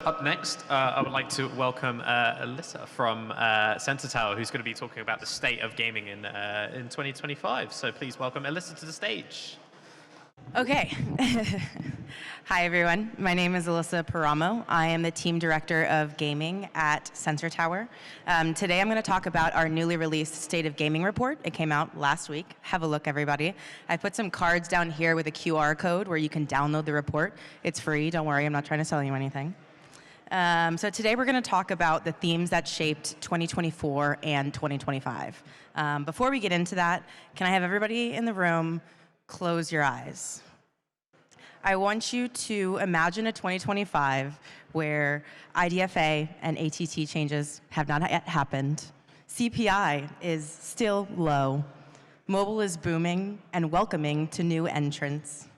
Up next, I would like to welcome Alyssa from Sensor Tower, who's going to be talking about the state of gaming in 2025. So please welcome Alyssa to the stage. Okay. Hi, everyone. My name is Alyssa Paramo. I am the Team Director of Gaming at Sensor Tower. Today I'm going to talk about our newly released State of Gaming report. It came out last week. Have a look, everybody. I put some cards down here with a QR code where you can download the report. It's free. Don't worry. I'm not trying to sell you anything. So today we're going to talk about the themes that shaped 2024 and 2025. Before we get into that, can I have everybody in the room close your eyes? I want you to imagine a 2025 where IDFA and ATT changes have not yet happened. CPI is still low. Mobile is booming and welcoming to new entrants.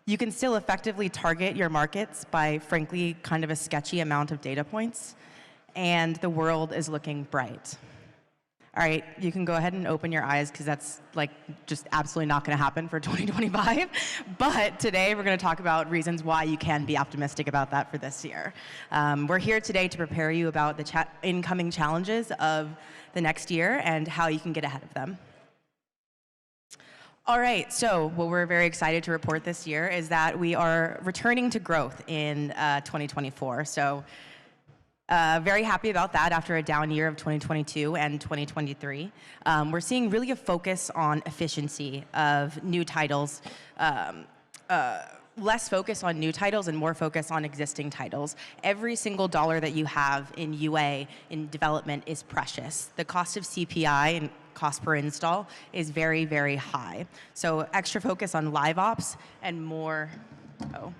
You can still effectively target your markets by, frankly, kind of a sketchy amount of data points, and the world is looking bright. All right, you can go ahead and open your eyes because that's just absolutely not going to happen for 2025. But today we're going to talk about reasons why you can be optimistic about that for this year. We're here today to prepare you about the incoming challenges of the next year and how you can get ahead of them. All right, so what we're very excited to report this year is that we are returning to growth in 2024. So very happy about that after a down year of 2022 and 2023. We're seeing really a focus on efficiency of new titles, less focus on new titles and more focus on existing titles. Every single dollar that you have in UA in development is precious. The cost of CPI and cost per install is very, very high. So extra focus on live ops and more, there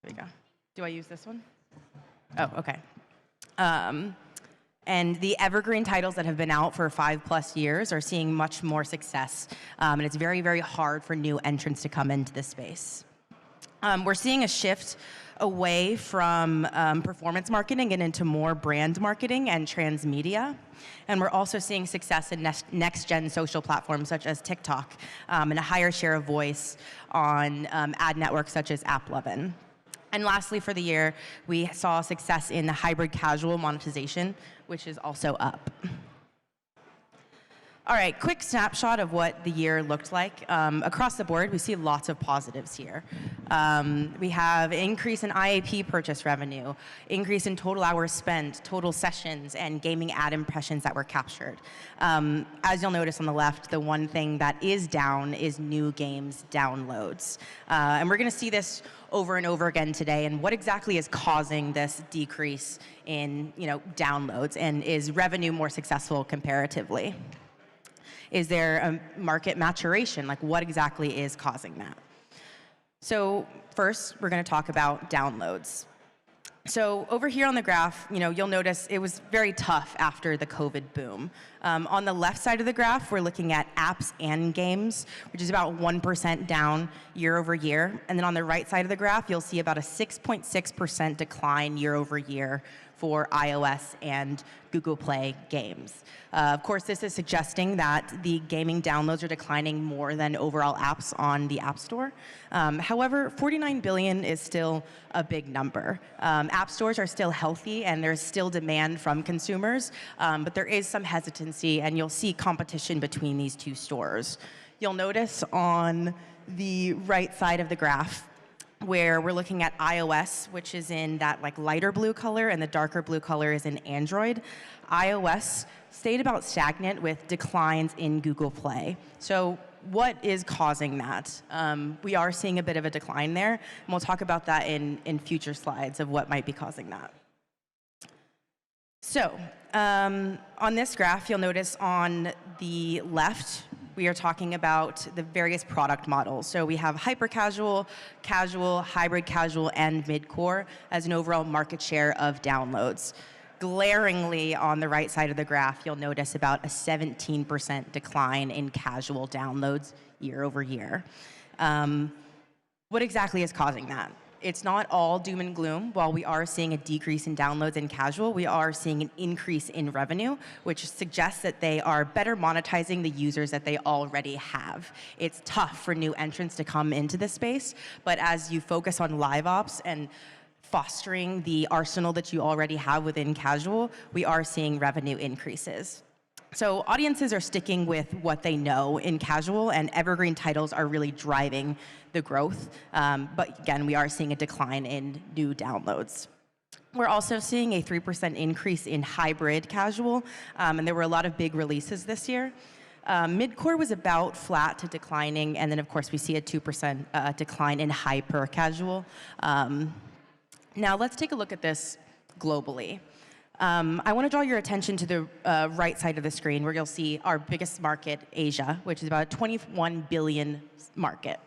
we go. Do I use this one? Oh, okay. And the evergreen titles that have been out for 5+ years are seeing much more success. And it's very, very hard for new entrants to come into this space. We're seeing a shift away from performance marketing and into more brand marketing and transmedia. And we're also seeing success in next-gen social platforms such as TikTok and a higher share of voice on ad networks such as AppLovin. And lastly, for the year, we saw success in the hybrid casual monetization, which is also up. All right, quick snapshot of what the year looked like. Across the board, we see lots of positives here. We have increase in IAP purchase revenue, increase in total hours spent, total sessions, and gaming ad impressions that were captured. As you'll notice on the left, the one thing that is down is new games downloads. And we're going to see this over and over again today, and what exactly is causing this decrease in downloads, and is revenue more successful comparatively? Is there a market maturation? What exactly is causing that? So first, we're going to talk about downloads. So over here on the graph, you'll notice it was very tough after the COVID boom. On the left side of the graph, we're looking at apps and games, which is about 1% down year over year. And then on the right side of the graph, you'll see about a 6.6% decline year over year for iOS and Google Play games. Of course, this is suggesting that the gaming downloads are declining more than overall apps on the App Store. However, 49 billion is still a big number. App stores are still healthy and there's still demand from consumers, but there is some hesitancy and you'll see competition between these two stores. You'll notice on the right side of the graph where we're looking at iOS, which is in that lighter blue color, and the darker blue color is in Android. iOS stayed about stagnant with declines in Google Play. So what is causing that? We are seeing a bit of a decline there, and we'll talk about that in future slides of what might be causing that. So on this graph, you'll notice on the left, we are talking about the various product models. So we have hyper-casual, casual, hybrid casual, and mid-core as an overall market share of downloads. Glaringly on the right side of the graph, you'll notice about a 17% decline in casual downloads year over year. What exactly is causing that? It's not all doom and gloom. While we are seeing a decrease in downloads in casual, we are seeing an increase in revenue, which suggests that they are better monetizing the users that they already have. It's tough for new entrants to come into this space, but as you focus on live ops and fostering the arsenal that you already have within casual, we are seeing revenue increases. So audiences are sticking with what they know in casual, and evergreen titles are really driving the growth. But again, we are seeing a decline in new downloads. We're also seeing a 3% increase in hybrid casual, and there were a lot of big releases this year. Midcore was about flat to declining, and then of course we see a 2% decline in hyper casual. Now let's take a look at this globally. I want to draw your attention to the right side of the screen where you'll see our biggest market, Asia, which is about a 21 billion market.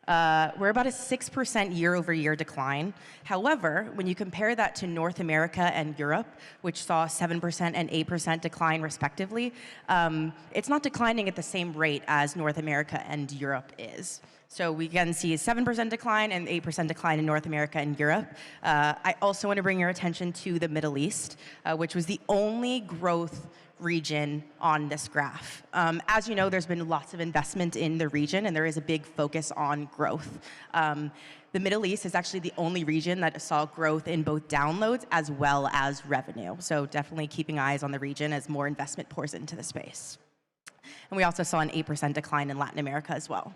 We're about a 6% year-over-year decline. However, when you compare that to North America and Europe, which saw a 7% and 8% decline respectively, it's not declining at the same rate as North America and Europe is. So we again see a 7% decline and 8% decline in North America and Europe. I also want to bring your attention to the Middle East, which was the only growth region on this graph. As you know, there's been lots of investment in the region, and there is a big focus on growth. The Middle East is actually the only region that saw growth in both downloads as well as revenue. So definitely keeping eyes on the region as more investment pours into the space. And we also saw an 8% decline in Latin America as well.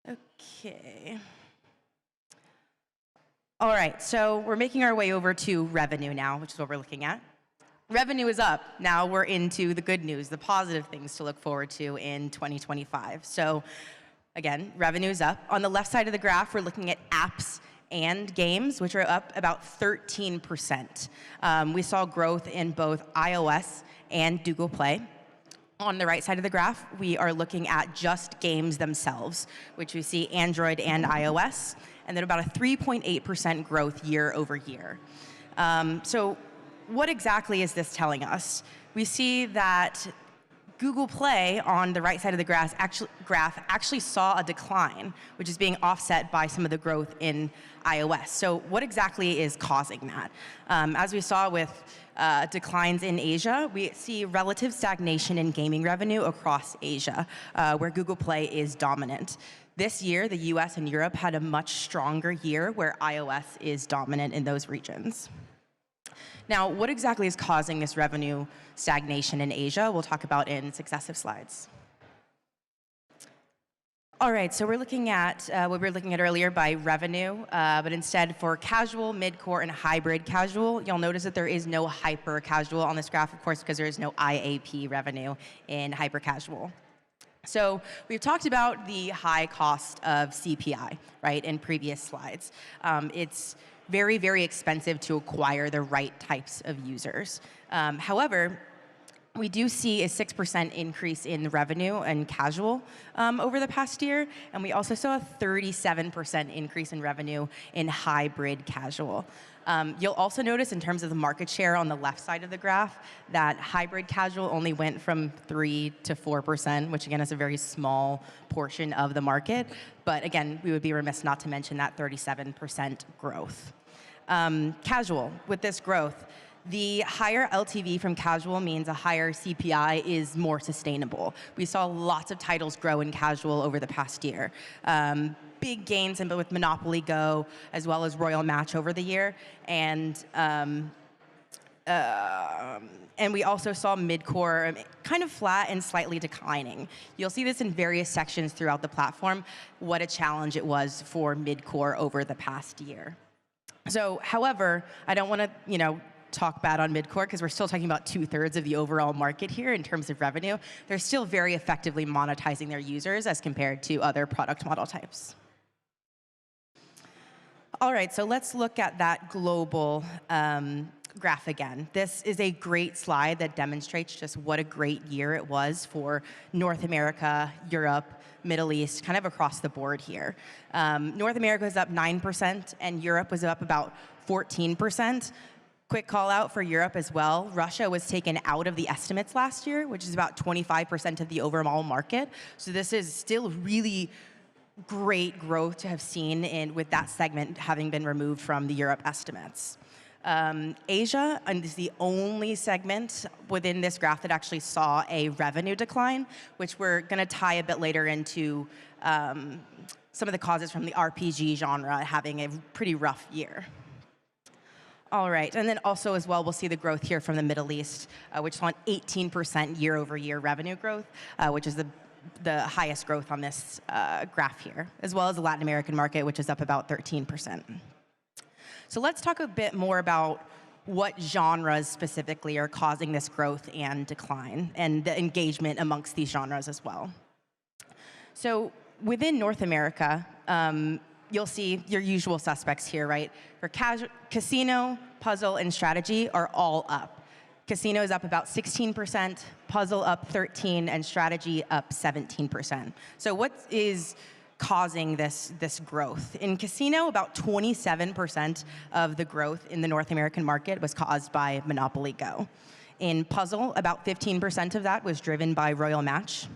Okay. All right, so we're making our way over to revenue now, which is what we're looking at. Revenue is up. Now we're into the good news, the positive things to look forward to in 2025. So again, revenue is up. On the left side of the graph, we're looking at apps and games, which are up about 13%. We saw growth in both iOS and Google Play. On the right side of the graph, we are looking at just games themselves, which we see Android and iOS, and then about a 3.8% growth year over year. So what exactly is this telling us? We see that Google Play on the right side of the graph actually saw a decline, which is being offset by some of the growth in iOS. So what exactly is causing that? As we saw with declines in Asia, we see relative stagnation in gaming revenue across Asia, where Google Play is dominant. This year, the US and Europe had a much stronger year where iOS is dominant in those regions. Now, what exactly is causing this revenue stagnation in Asia? We'll talk about in successive slides. All right, so we're looking at what we were looking at earlier by revenue, but instead for casual, mid-core, and hybrid casual, you'll notice that there is no hyper casual on this graph, of course, because there is no IAP revenue in hyper casual. So we've talked about the high cost of CPI, right, in previous slides. It's very, very expensive to acquire the right types of users. However, we do see a 6% increase in revenue and casual over the past year, and we also saw a 37% increase in revenue in hybrid casual. You'll also notice in terms of the market share on the left side of the graph that hybrid casual only went from 3 to 4%, which again is a very small portion of the market. But again, we would be remiss not to mention that 37% growth. Casual, with this growth, the higher LTV from casual means a higher CPI is more sustainable. We saw lots of titles grow in casual over the past year. Big gains with Monopoly Go, as well as Royal Match over the year. And we also saw mid-core kind of flat and slightly declining. You'll see this in various sections throughout the platform, what a challenge it was for mid-core over the past year. So, however, I don't want to, talk bad on mid-core because we're still talking about 2/3 of the overall market here in terms of revenue. They're still very effectively monetizing their users as compared to other product model types. All right, so let's look at that global graph again. This is a great slide that demonstrates just what a great year it was for North America, Europe, Middle East, kind of across the board here. North America was up 9% and Europe was up about 14%. Quick call out for Europe as well. Russia was taken out of the estimates last year, which is about 25% of the overall market. So this is still really great growth to have seen with that segment having been removed from the Europe estimates. Asia is the only segment within this graph that actually saw a revenue decline, which we're going to tie a bit later into some of the causes from the RPG genre having a pretty rough year. All right, and then also as well, we'll see the growth here from the Middle East, which saw an 18% year-over-year revenue growth, which is the highest growth on this graph here, as well as the Latin American market, which is up about 13%. So let's talk a bit more about what genres specifically are causing this growth and decline, and the engagement amongst these genres as well. So within North America, you'll see your usual suspects here, right? For casino, puzzle, and strategy are all up. Casino is up about 16%, puzzle up 13%, and strategy up 17%. So what is causing this growth? In casino, about 27% of the growth in the North American market was caused by Monopoly Go. In puzzle, about 15% of that was driven by Royal Match.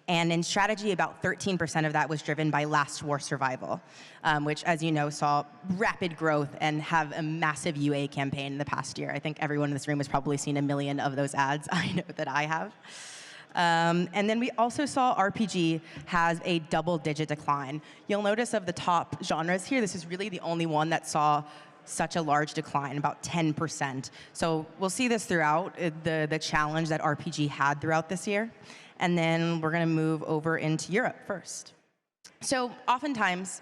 And in strategy, about 13% of that was driven by Last War Survival, which, as you know, saw rapid growth and have a massive UA campaign in the past year. I think everyone in this room has probably seen 1 million of those ads. I know that I have. And then we also saw RPG has a double-digit decline. You'll notice of the top genres here, this is really the only one that saw such a large decline, about 10%. So we'll see this throughout, the challenge that RPG had throughout this year. And then we're going to move over into Europe first. So oftentimes,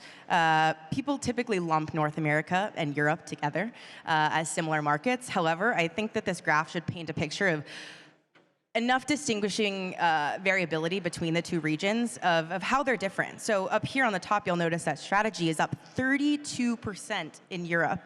people typically lump North America and Europe together as similar markets. However, I think that this graph should paint a picture of enough distinguishing variability between the two regions of how they're different. So up here on the top, you'll notice that strategy is up 32% in Europe.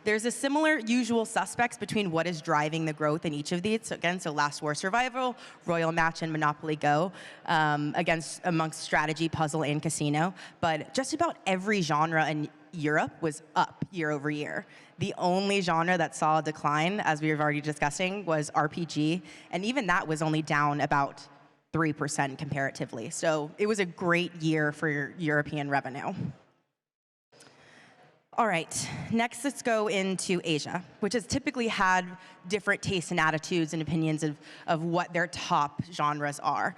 There's a similar usual suspects between what is driving the growth in each of these. So again, so Last War Survival, Royal Match, and Monopoly Go, amongst strategy, puzzle, and casino. But just about every genre in Europe was up year over year. The only genre that saw a decline, as we were already discussing, was RPG, and even that was only down about 3% comparatively. So it was a great year for European revenue. All right, next let's go into Asia, which has typically had different tastes and attitudes and opinions of what their top genres are.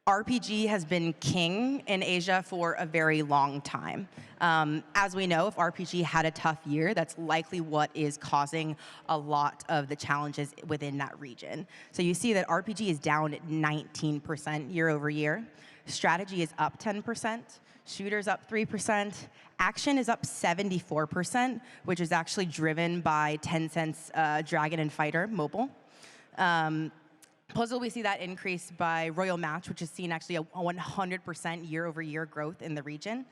RPG has been king in Asia for a very long time. As we know, if RPG had a tough year, that's likely what is causing a lot of the challenges within that region. So you see that RPG is down 19% year over year. Strategy is up 10%. Shooters up 3%. Action is up 74%, which is actually driven by Tencent's Dragon and Fighter mobile. Puzzle, we see that increase by Royal Match, which has seen actually a 100% year-over-year growth in the region.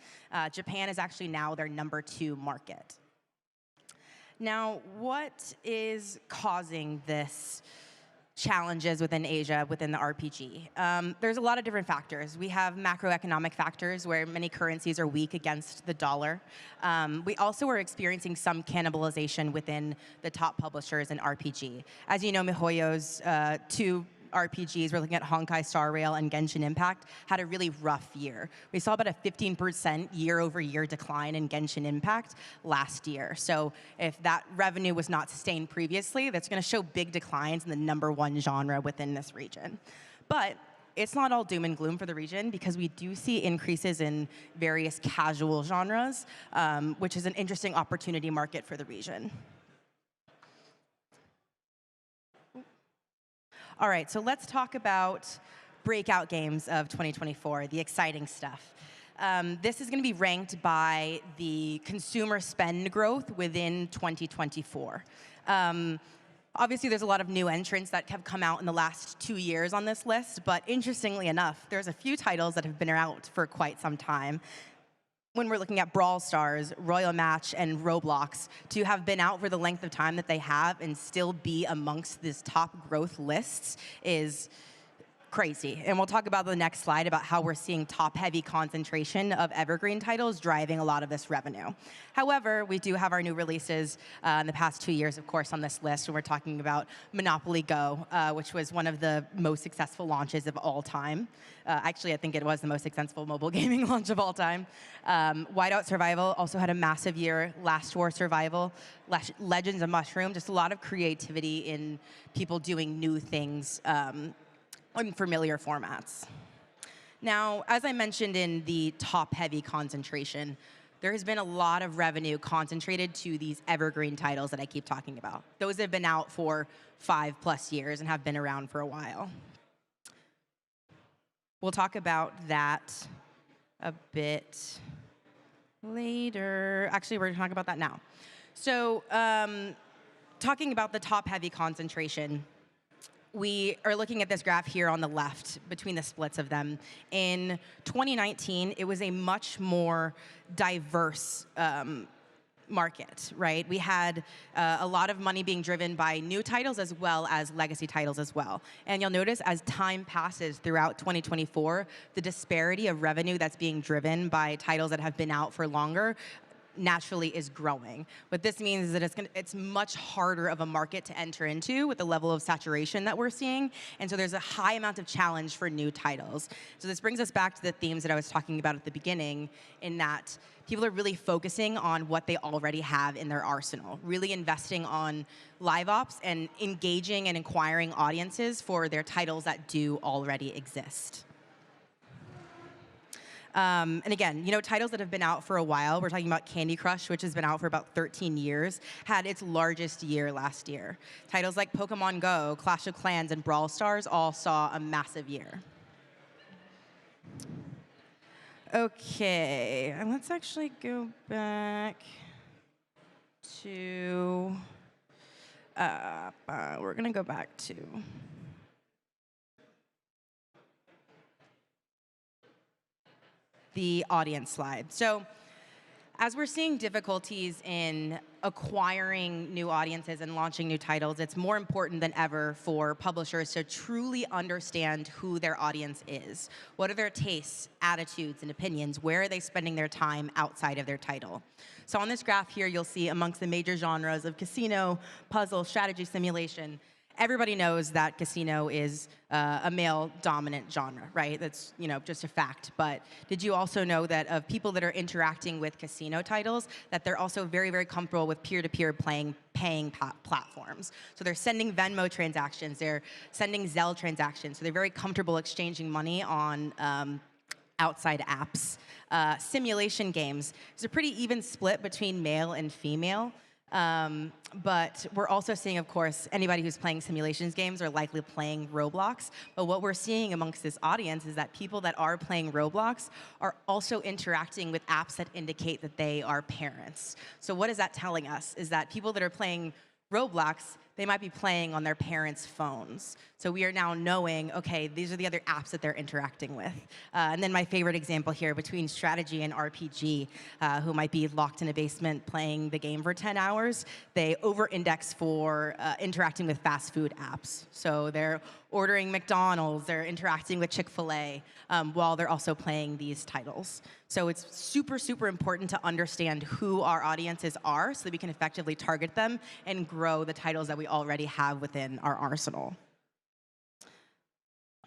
Japan is actually now their #2 market. Now, what is causing this challenges within Asia, within the RPG? There's a lot of different factors. We have macroeconomic factors where many currencies are weak against the dollar. We also are experiencing some cannibalization within the top publishers in RPG. As you know, MiHoYo's two RPGs, we're looking at Honkai Star Rail and Genshin Impact, had a really rough year. We saw about a 15% year-over-year decline in Genshin Impact last year. So if that revenue was not sustained previously, that's going to show big declines in the #1 genre within this region. But it's not all doom and gloom for the region, because we do see increases in various casual genres, which is an interesting opportunity market for the region. All right, so let's talk about breakout games of 2024, the exciting stuff. This is going to be ranked by the consumer spend growth within 2024. Obviously, there's a lot of new entrants that have come out in the last 2 years on this list, but interestingly enough, there's a few titles that have been out for quite some time. When we're looking at Brawl Stars, Royal Match, and Roblox, to have been out for the length of time that they have and still be amongst these top growth lists is crazy. And we'll talk about the next slide about how we're seeing top-heavy concentration of evergreen titles driving a lot of this revenue. However, we do have our new releases in the past 2 years, of course, on this list. And we're talking about Monopoly Go, which was one of the most successful launches of all time. Actually, I think it was the most successful mobile gaming launch of all time. Whiteout Survival also had a massive year. Last War Survival, Legends of Mushroom, just a lot of creativity in people doing new things unfamiliar formats. Now, as I mentioned in the top-heavy concentration, there has been a lot of revenue concentrated to these evergreen titles that I keep talking about. Those have been out for 5+ years and have been around for a while. We'll talk about that a bit later. Actually, we're going to talk about that now. So, talking about the top-heavy concentration, we are looking at this graph here on the left between the splits of them. In 2019, it was a much more diverse market, right? We had a lot of money being driven by new titles as well as legacy titles as well. And you'll notice as time passes throughout 2024, the disparity of revenue that's being driven by titles that have been out for longer naturally is growing. What this means is that it's much harder of a market to enter into with the level of saturation that we're seeing. And so there's a high amount of challenge for new titles. So this brings us back to the themes that I was talking about at the beginning, in that people are really focusing on what they already have in their arsenal, really investing on live ops and engaging and acquiring audiences for their titles that do already exist. And again, titles that have been out for a while, we're talking about Candy Crush, which has been out for about 13 years, had its largest year last year. Titles like Pokemon Go, Clash of Clans, and Brawl Stars all saw a massive year. Okay, and let's actually go back to, we're going to go back to the audience slide. So as we're seeing difficulties in acquiring new audiences and launching new titles, it's more important than ever for publishers to truly understand who their audience is. What are their tastes, attitudes, and opinions? Where are they spending their time outside of their title? So on this graph here, you'll see amongst the major genres of casino, puzzle, strategy, simulation, everybody knows that casino is a male-dominant genre, right? That's just a fact. But did you also know that of people that are interacting with casino titles, that they're also very, very comfortable with peer-to-peer paying platforms? So they're sending Venmo transactions, they're sending Zelle transactions, so they're very comfortable exchanging money on outside apps. Simulation games, there's a pretty even split between male and female. But we're also seeing, of course, anybody who's playing simulations games are likely playing Roblox. But what we're seeing amongst this audience is that people that are playing Roblox are also interacting with apps that indicate that they are parents. So what is that telling us? Is that people that are playing Roblox, they might be playing on their parents' phones. So we are now knowing, okay, these are the other apps that they're interacting with. And then my favorite example here, between strategy and RPG, who might be locked in a basement playing the game for 10 hours, they over-index for interacting with fast food apps. So they're ordering McDonald's, they're interacting with Chick-fil-A, while they're also playing these titles. So it's super, super important to understand who our audiences are so that we can effectively target them and grow the titles that we already have within our arsenal.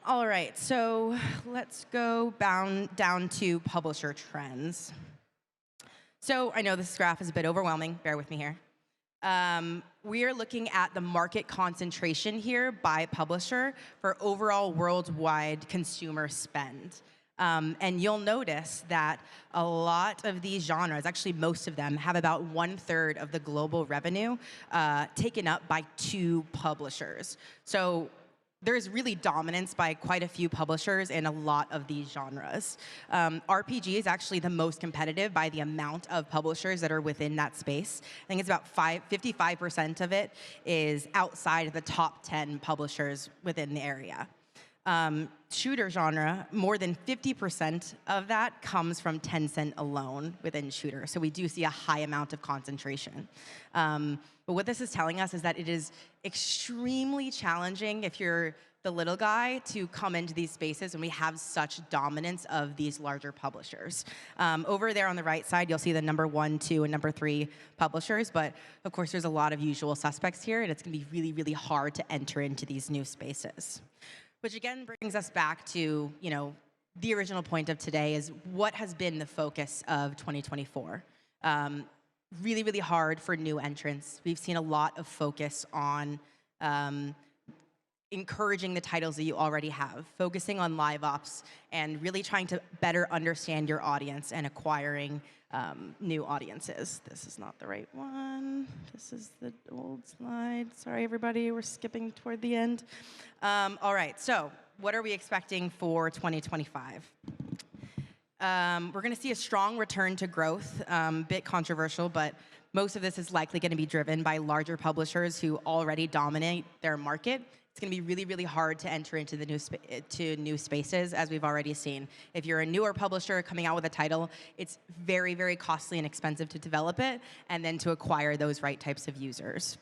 All right, so let's go down to publisher trends. So I know this graph is a bit overwhelming. Bear with me here. We are looking at the market concentration here by publisher for overall worldwide consumer spend. And you'll notice that a lot of these genres, actually most of them, have about 1/3 of the global revenue taken up by 2 publishers. So there's really dominance by quite a few publishers in a lot of these genres. RPG is actually the most competitive by the amount of publishers that are within that space. I think it's about 55% of it is outside of the top 10 publishers within the area. Shooter genre, more than 50% of that comes from Tencent alone within shooter. So we do see a high amount of concentration. But what this is telling us is that it is extremely challenging if you're the little guy to come into these spaces when we have such dominance of these larger publishers. Over there on the right side, you'll see the number 1, 2, and number 3 publishers. But of course, there's a lot of usual suspects here, and it's going to be really, really hard to enter into these new spaces. Which again brings us back to, the original point of today is what has been the focus of 2024. Really, really hard for new entrants. We've seen a lot of focus on encouraging the titles that you already have, focusing on live ops, and really trying to better understand your audience and acquiring new audiences. This is not the right one. This is the old slide. Sorry, everybody, we're skipping toward the end. All right, so what are we expecting for 2025? We're going to see a strong return to growth, bit controversial, but most of this is likely going to be driven by larger publishers who already dominate their market. It's going to be really, really hard to enter into the new spaces, as we've already seen. If you're a newer publisher coming out with a title, it's very, very costly and expensive to develop it and then to acquire those right types of users.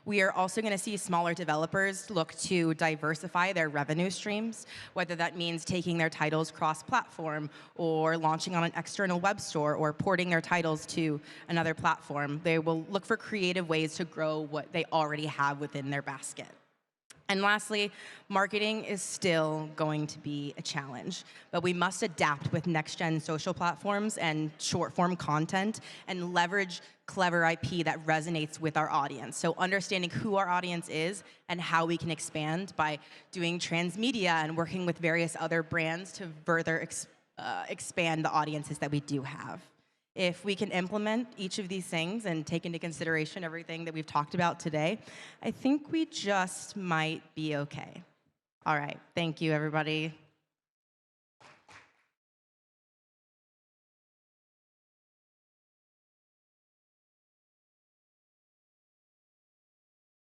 We are also going to see smaller developers look to diversify their revenue streams, whether that means taking their titles cross-platform or launching on an external web store or porting their titles to another platform. They will look for creative ways to grow what they already have within their basket. And lastly, marketing is still going to be a challenge, but we must adapt with next-gen social platforms and short-form content and leverage clever IP that resonates with our audience. So understanding who our audience is and how we can expand by doing transmedia and working with various other brands to further expand the audiences that we do have. If we can implement each of these things and take into consideration everything that we've talked about today, I think we just might be okay. All right, thank you, everybody.